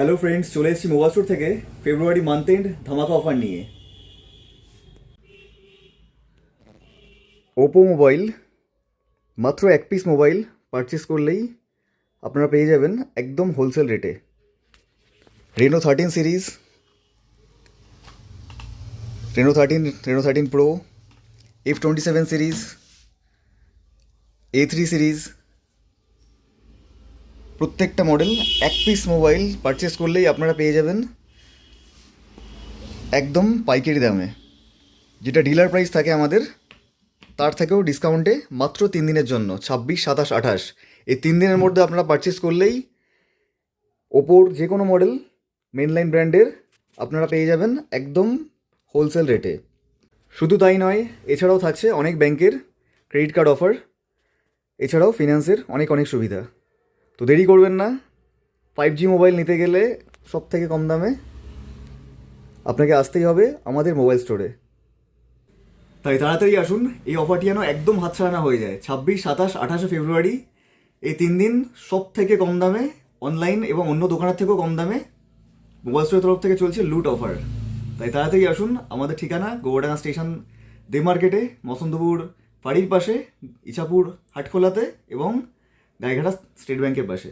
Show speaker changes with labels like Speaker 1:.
Speaker 1: Hello friends, চলে এসেছি mobile store থেকে ফেব্রুয়ারি মান্থ এন্ড ধামাকা অফার নিয়ে। ওপো মোবাইল মাত্র এক পিস মোবাইল পারচেস করলেই আপনারা পেয়ে যাবেন একদম হোলসেল রেটে। Reno 13 series, Reno 13 pro, F27 series, A3 series, প্রত্যেকটা মডেল এক পিস মোবাইল পারচেস করলেই আপনারা পেয়ে যাবেন একদম পাইকারি দামে। যেটা ডিলার প্রাইস থাকে আমাদের, তার থেকেও ডিসকাউন্টে মাত্র 3 দিনের জন্য 26, 27, 28 এই 3 দিনের মধ্যে আপনারা পারচেস করলেই ওপোর যে কোনো মডেল মেনলাইন ব্র্যান্ডের আপনারা পেয়ে যাবেন একদম হোলসেল রেটে। শুধু তাই নয়, এছাড়াও থাকছে অনেক ব্যাংকের ক্রেডিট কার্ড অফার, এছাড়াও ফিনান্সের অনেক সুবিধা। তো দেরি করবেন না, 5G মোবাইল নিতে গেলে সব থেকে কম দামে আপনাকে আসতেই হবে আমাদের মোবাইল স্টোরে। তাই তাড়াতাড়ি আসুন, এই অফারটি যেন একদম হাতছাড়া না হয়ে যায়। 26, 27, 28 ফেব্রুয়ারি এই 3 দিন সব থেকে কম দামে, অনলাইন এবং অন্য দোকানের থেকেও কম দামে মোবাইল স্টোরের তরফ থেকে চলছে লুট অফার। তাই তাড়াতাড়ি আসুন, আমাদের ঠিকানা গোবরডাঙ্গা স্টেশন, দে মার্কেটে, মসন্তপুর ফাঁড়ির পাশে, ইছাপুর হাটখোলাতে এবং গাইঘাটা স্টেট ব্যাংকের পাশে।